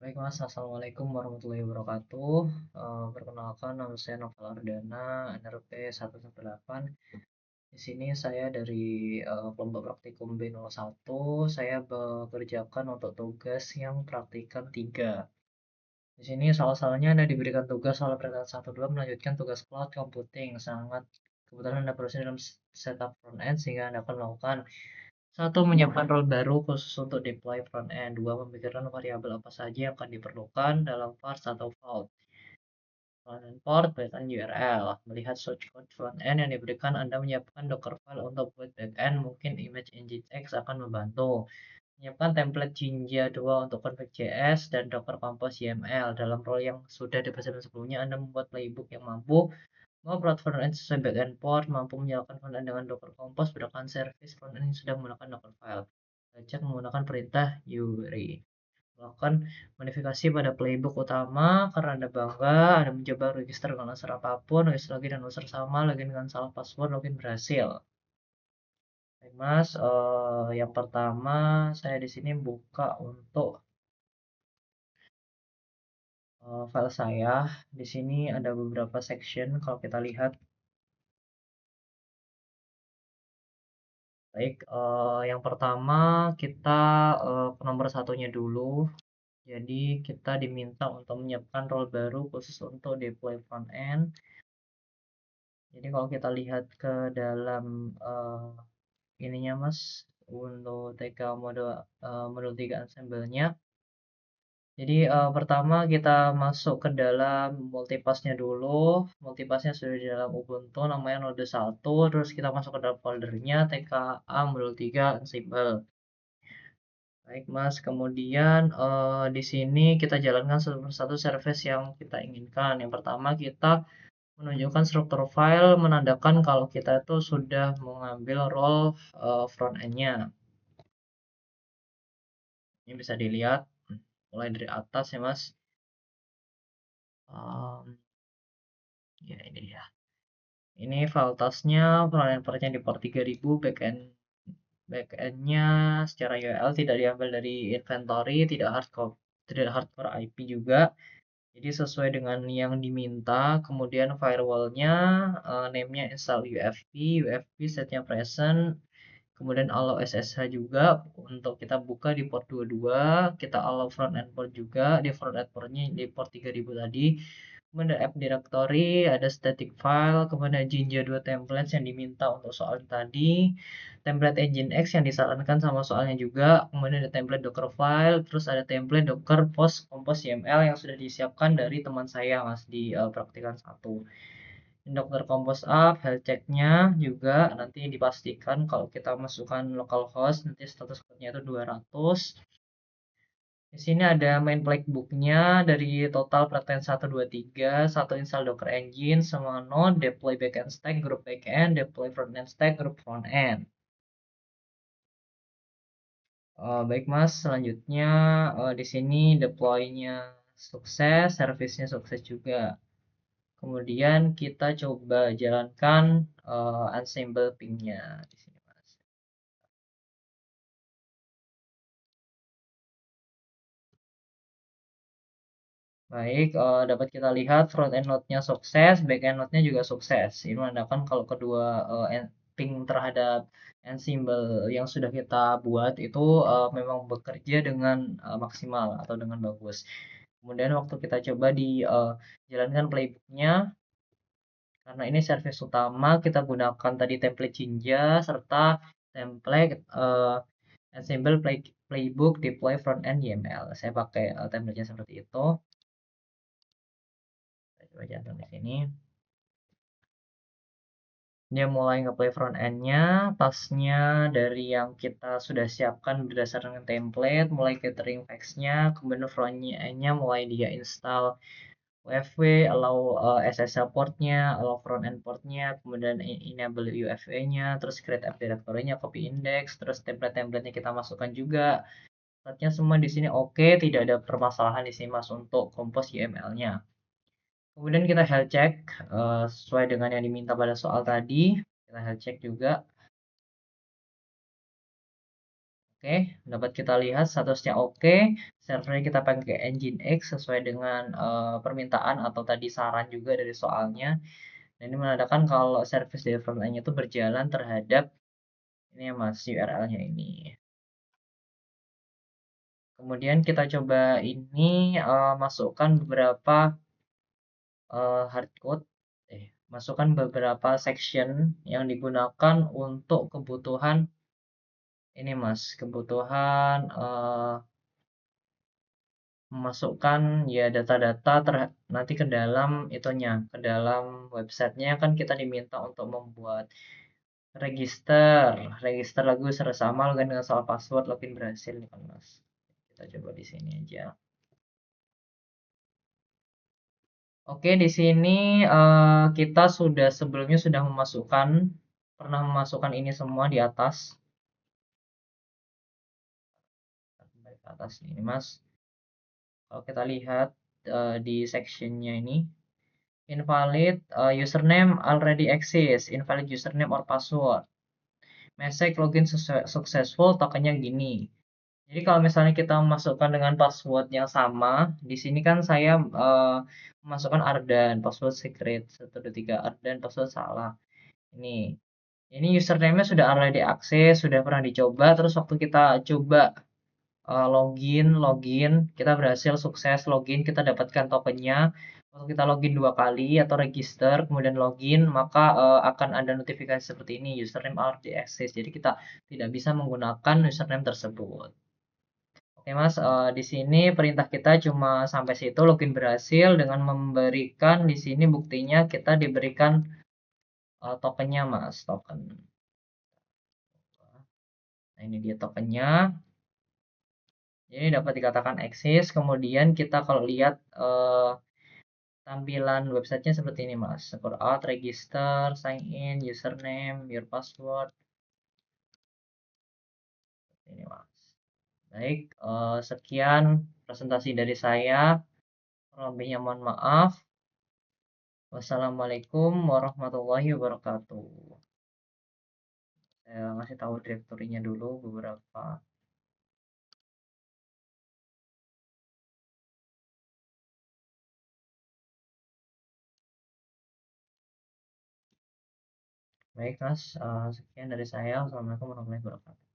Baik Mas, Assalamualaikum warahmatullahi wabarakatuh. Perkenalkan nama saya Novel Ardana, NRP 118. Di sini saya dari kelompok praktikum B01. Saya bekerjakan untuk tugas yang praktikan 3. Di sini soal-soalnya Anda diberikan tugas soal praktikan 1-2 melanjutkan tugas cloud computing. Sangat kebetulan Anda berhasil dalam setup front end sehingga Anda akan melakukan satu, menyiapkan role baru khusus untuk deploy front end. Dua, memikirkan variabel apa saja yang akan diperlukan dalam parse atau vault. Front end port, backend URL. Melihat source code front end yang diberikan, Anda menyiapkan Docker file untuk buat backend. Mungkin image nginx akan membantu. Menyiapkan template Jinja 2 untuk config.js dan Docker Compose YML. Dalam role yang sudah dibahas sebelumnya, Anda membuat playbook yang mampu membuat front-end sesuai back-end port, mampu menjalankan front-end dengan Docker Compose, berdasarkan service front-end yang sudah menggunakan Docker file. Belajar menggunakan perintah URI. Melakukan modifikasi pada playbook utama karena Anda bangga, Anda mencoba register dengan user apapun, register login dan user sama, login dengan salah password, login berhasil. Baik Mas, yang pertama saya di sini buka untuk file saya. Di sini ada beberapa section kalau kita lihat. Baik, yang pertama kita ke nomor satunya dulu. Jadi kita diminta untuk menyiapkan role baru khusus untuk deploy front end. Jadi kalau kita lihat ke dalam ininya Mas, untuk TK modul 3 ensemble-nya. Jadi pertama kita masuk ke dalam multipassnya dulu. Multipassnya sudah di dalam Ubuntu, namanya node 1. Terus kita masuk ke dalam foldernya TKA modul 3 Ansible. Baik Mas, kemudian di sini kita jalankan satu persatu service yang kita inginkan. Yang pertama kita menunjukkan struktur file, menandakan kalau kita itu sudah mengambil role front end-nya. Ini bisa dilihat mulai dari atas ya Mas. Ya ini dia. Ini file tasknya, front end partnya di port 3000, backend-nya secara URL tidak diambil dari inventory, tidak hardcore IP juga. Jadi sesuai dengan yang diminta, kemudian firewall-nya, name-nya install UFP setnya present, kemudian allow SSH juga untuk kita buka di port 22, kita allow front end port juga, di front end portnya di port 3000 tadi, kemudian ada app directory, ada static file, kemudian ada Jinja 2 templates yang diminta untuk soal tadi, template Nginx yang disarankan sama soalnya juga, kemudian ada template Docker file, terus ada template Docker post compose YML yang sudah disiapkan dari teman saya Mas di praktikan 1. Docker Compose Up, health check-nya juga nanti dipastikan kalau kita masukkan localhost nanti status code-nya itu 200. Di sini ada main playbook-nya dari total praktek 1 2 3, 1 install Docker Engine, semua node, deploy backend stack, group backend, deploy frontend stack, group frontend. Baik Mas, selanjutnya di sini deploy-nya sukses, service-nya sukses juga. Kemudian kita coba jalankan Ansible ping-nya di sini, Mas. Baik, dapat kita lihat front end node-nya sukses, back end node-nya juga sukses. Ini menandakan kalau kedua ping terhadap Ansible yang sudah kita buat itu memang bekerja dengan maksimal atau dengan bagus. Kemudian waktu kita coba dijalankan playbook-nya, karena ini service utama, kita gunakan tadi template Jinja serta template Ensemble Playbook Deploy Frontend YML. Saya pakai template-nya seperti itu. Saya coba jantung di sini. Dia mulai nge-play front end-nya, tasknya dari yang kita sudah siapkan berdasarkan template, mulai gathering facts-nya, kemudian front end-nya mulai dia install UFW, allow SSH port-nya, allow front end port-nya, kemudian enable UFW-nya, terus create app directory-nya, copy index, terus template-template-nya kita masukkan juga. Startnya semua di sini oke, tidak ada permasalahan di sini Mas untuk compose YML-nya. Kemudian kita health check sesuai dengan yang diminta pada soal tadi. Kita health check juga. Oke, dapat kita lihat statusnya oke. Servernya kita pakai Nginx sesuai dengan permintaan atau tadi saran juga dari soalnya. Dan ini menandakan kalau service dari frontend itu berjalan terhadap ini ya Mas, URL-nya ini. Kemudian kita coba ini masukkan beberapa hardcode, masukkan beberapa section yang digunakan untuk kebutuhan ini Mas, kebutuhan memasukkan ya data-data nanti ke dalam itunya, ke dalam websitenya kan kita diminta untuk membuat register, register lagu sama login dengan soal password login berhasil nih kan Mas. Kita coba di sini aja. Oke, di sini kita sudah sebelumnya sudah pernah memasukkan ini semua di atas. Kembali ke atas ini Mas. Kalau kita lihat di sectionnya ini, invalid username already exists, invalid username or password. Message login successful, tokennya gini. Jadi kalau misalnya kita memasukkan dengan password yang sama, di sini kan saya memasukkan Ardan, password secret 123 Ardan, password salah. Ini username-nya sudah already akses, sudah pernah dicoba, terus waktu kita coba login, kita berhasil sukses login, kita dapatkan tokennya. Waktu kita login 2 kali atau register, kemudian login, maka akan ada notifikasi seperti ini, username already access. Jadi kita tidak bisa menggunakan username tersebut. Oke Mas, di sini perintah kita cuma sampai situ, login berhasil dengan memberikan di sini buktinya kita diberikan tokennya Mas, token. Nah, ini dia tokennya. Jadi dapat dikatakan eksis. Kemudian kita kalau lihat tampilan websitenya seperti ini Mas. Scroll out, register, sign in, username, your password. Ini Mas. Baik, sekian presentasi dari saya. Lebihnya mohon maaf. Wassalamualaikum warahmatullahi wabarakatuh. Saya ngasih tahu direktorinya dulu beberapa. Baik Mas, sekian dari saya. Wassalamualaikum warahmatullahi wabarakatuh.